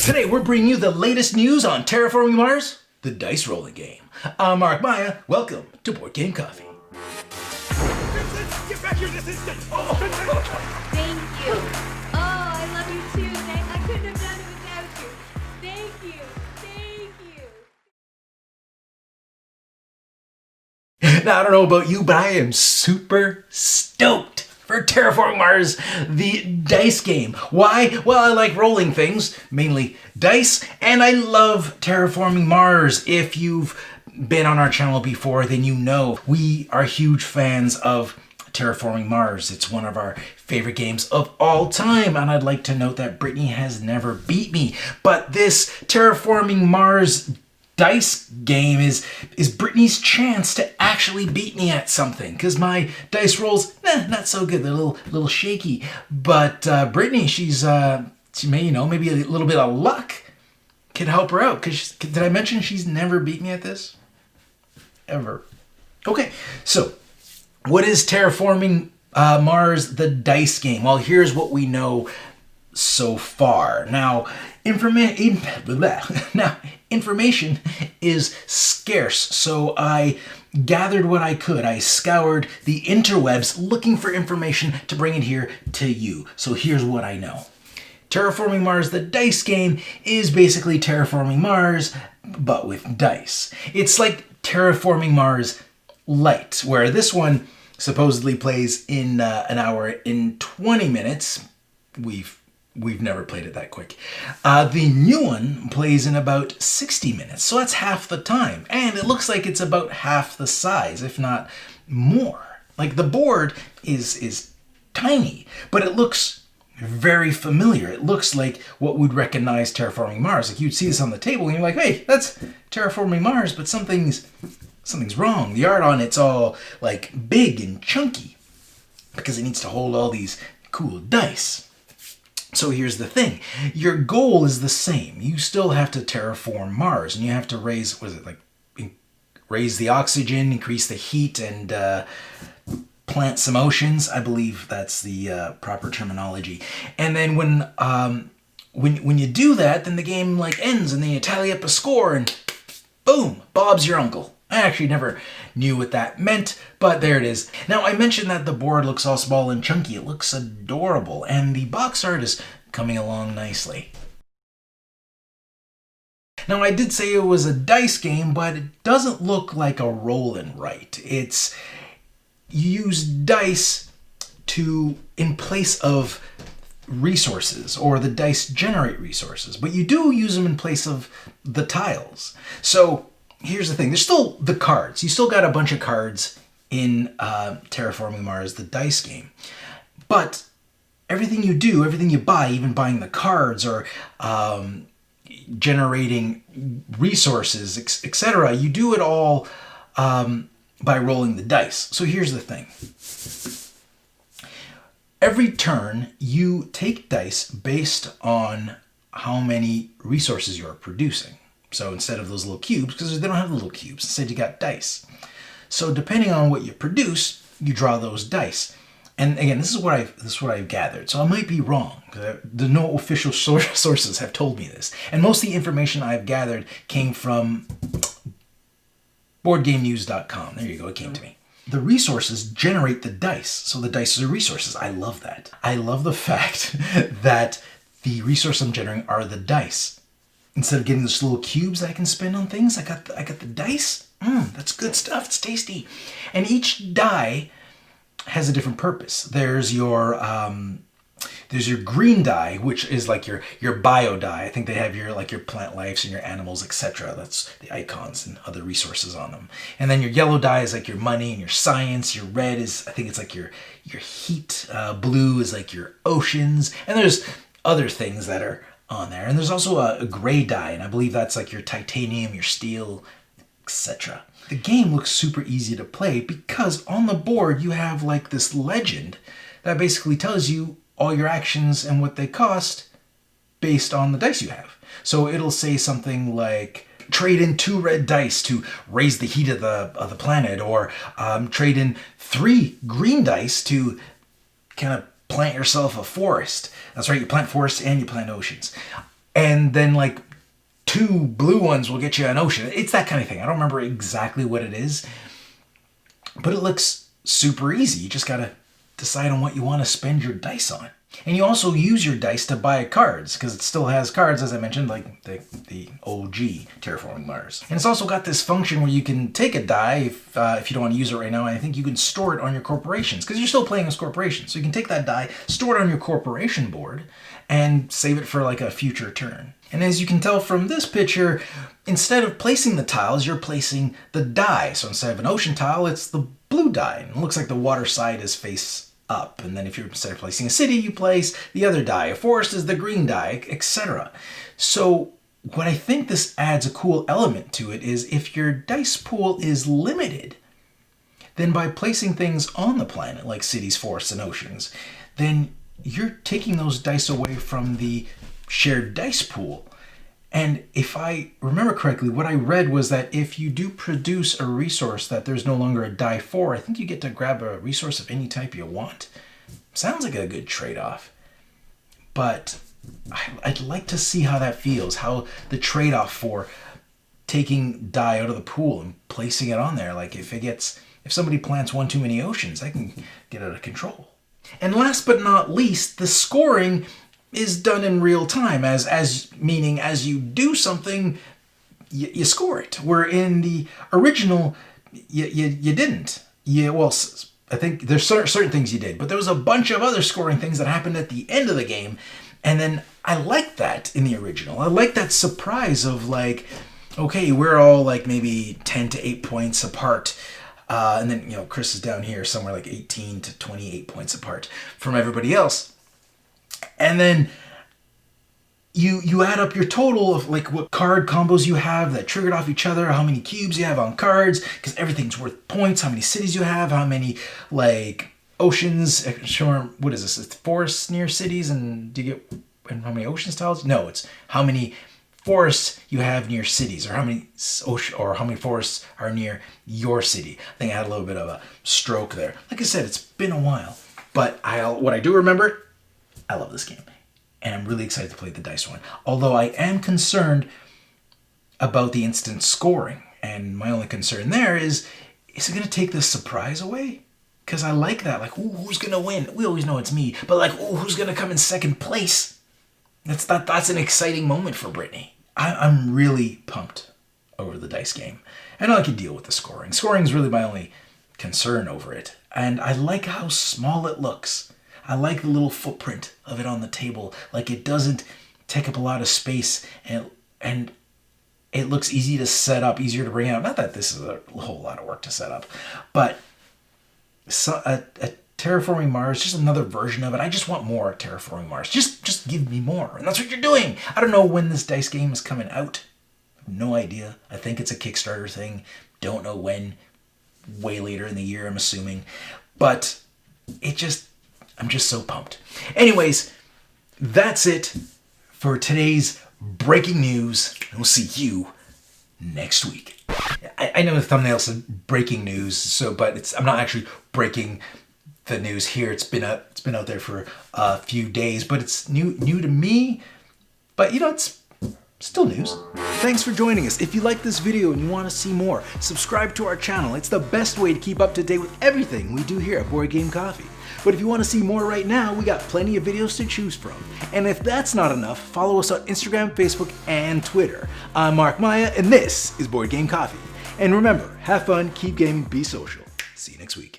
Today we're bringing you the latest news on Terraforming Mars, the dice rolling game. I'm Mark Maya. Welcome to Board Game Coffee. Vincent, get back here this instant! Thank you. Oh, I love you too. I couldn't have done it without you. Thank you. Thank you. Now, I don't know about you, but I am super stoked for Terraforming Mars, the dice game. Why? Well, I like rolling things, mainly dice, and I love Terraforming Mars. If you've been on our channel before, then you know we are huge fans of Terraforming Mars. It's one of our favorite games of all time, and I'd like to note that Brittany has never beat me. But this Terraforming Mars dice game is Brittany's chance to actually beat me at something, because my dice rolls, not so good. They're a little shaky. But Brittany, she may, maybe a little bit of luck can help her out. Because did I mention she's never beat me at this? Ever. Okay, so what is Terraforming Mars, the dice game? Well, here's what we know so far. Now, information is scarce, so I gathered what I could. I scoured the interwebs looking for information to bring it here to you. So here's what I know. Terraforming Mars, the dice game, is basically Terraforming Mars, but with dice. It's like Terraforming Mars Lite, where this one supposedly plays in an hour in 20 minutes. We've never played it that quick. The new one plays in about 60 minutes, so that's half the time. And it looks like it's about half the size, if not more. Like, the board is tiny, but it looks very familiar. It looks like what we'd recognize Terraforming Mars. Like, you'd see this on the table and you're like, hey, that's Terraforming Mars, but something's wrong. The art on it's all like big and chunky because it needs to hold all these cool dice. So here's the thing. Your goal is the same. You still have to terraform Mars, and you have to raise the oxygen, increase the heat, and plant some oceans. I believe that's the proper terminology. And then when you do that, then the game ends, and then you tally up a score, and boom, Bob's your uncle. I actually never knew what that meant, but there it is. Now, I mentioned that the board looks all small and chunky. It looks adorable, and the box art is coming along nicely. Now, I did say it was a dice game, but it doesn't look like a roll and write. You use dice in place of resources, or the dice generate resources, but you do use them in place of the tiles. So here's the thing. There's still the cards. You still got a bunch of cards in Terraforming Mars, the dice game. But everything you do, everything you buy, even buying the cards or generating resources, etc., you do it all by rolling the dice. So here's the thing. Every turn, you take dice based on how many resources you're producing. So instead of those little cubes, because they don't have little cubes, instead you got dice. So depending on what you produce, you draw those dice. And again, this is what I've gathered. So I might be wrong. No official sources have told me this. And most of the information I've gathered came from BoardGameNews.com. There you go, it came to me. The resources generate the dice. So the dice are resources. I love that. I love the fact that the resources I'm generating are the dice. Instead of getting those little cubes that I can spend on things, I got the dice. That's good stuff. It's tasty. And each die has a different purpose. There's your green die, which is like your bio die. I think they have your plant lives and your animals, etc. That's the icons and other resources on them. And then your yellow die is like your money and your science. Your red is, I think it's like your heat. Blue is like your oceans. And there's other things that are on there. And there's also a gray die, and I believe that's like your titanium, your steel, etc. The game looks super easy to play because on the board you have like this legend that basically tells you all your actions and what they cost based on the dice you have. So it'll say something like, trade in 2 red dice to raise the heat of the planet, or trade in 3 green dice to kind of plant yourself a forest. That's right, you plant forests and you plant oceans. and then like 2 blue ones will get you an ocean. It's that kind of thing. I don't remember exactly what it is, but it looks super easy. You just gotta decide on what you want to spend your dice on. And you also use your dice to buy cards, because it still has cards, as I mentioned, like the OG Terraforming Mars. And it's also got this function where you can take a die, if you don't want to use it right now, and I think you can store it on your corporations, because you're still playing as corporations. So you can take that die, store it on your corporation board, and save it for like a future turn. And as you can tell from this picture, instead of placing the tiles, you're placing the die. So instead of an ocean tile, it's the blue die. And it looks like the water side is face up. And then if you're instead of placing a city, you place the other die. A forest is the green die, etc. So what I think this adds a cool element to it is if your dice pool is limited, then by placing things on the planet, like cities, forests, and oceans, then you're taking those dice away from the shared dice pool. And if I remember correctly, what I read was that if you do produce a resource that there's no longer a die for, I think you get to grab a resource of any type you want. Sounds like a good trade-off. But I'd like to see how that feels, how the trade-off for taking die out of the pool and placing it on there. Like if somebody plants one too many oceans, that can get out of control. And last but not least, the scoring is done in real time, meaning as you do something, you score it. Where in the original, you didn't. I think there's certain things you did, but there was a bunch of other scoring things that happened at the end of the game, and then I like that in the original. I like that surprise of like, okay, we're all like maybe 10 to 8 points apart. And then, Chris is down here somewhere like 18 to 28 points apart from everybody else. And then you add up your total of like what card combos you have that triggered off each other, how many cubes you have on cards, because everything's worth points, how many cities you have, how many like oceans, sure, what is this? It's forests near cities, and do you get and how many oceans tiles? No, it's how many forests you have near cities, or how many forests are near your city. I think I had a little bit of a stroke there. Like I said, it's been a while, but what I do remember, I love this game, and I'm really excited to play the dice one. Although I am concerned about the instant scoring, and my only concern there is it going to take the surprise away? Because I like that, like, ooh, who's going to win? We always know it's me, but like, ooh, who's going to come in second place? That's an exciting moment for Brittany. I'm really pumped over the dice game. I know I can deal with the scoring. Scoring is really my only concern over it, and I like how small it looks. I like the little footprint of it on the table. Like it doesn't take up a lot of space, and it looks easy to set up, easier to bring out. Not that this is a whole lot of work to set up, but a Terraforming Mars, just another version of it. I just want more Terraforming Mars. Just give me more. And that's what you're doing. I don't know when this dice game is coming out. No idea. I think it's a Kickstarter thing. Don't know when. Way later in the year, I'm assuming. But I'm just so pumped. Anyways, that's it for today's breaking news. And we'll see you next week. I know the thumbnail said breaking news, but I'm not actually breaking the news here. It's been out there for a few days, but it's new to me. But it's still news. Thanks for joining us. If you like this video and you want to see more, subscribe to our channel. It's the best way to keep up to date with everything we do here at Board Game Coffee. But if you want to see more right now, we got plenty of videos to choose from. And if that's not enough, follow us on Instagram, Facebook, and Twitter. I'm Mark Maya, and this is Board Game Coffee. And remember, have fun, keep gaming, be social. See you next week.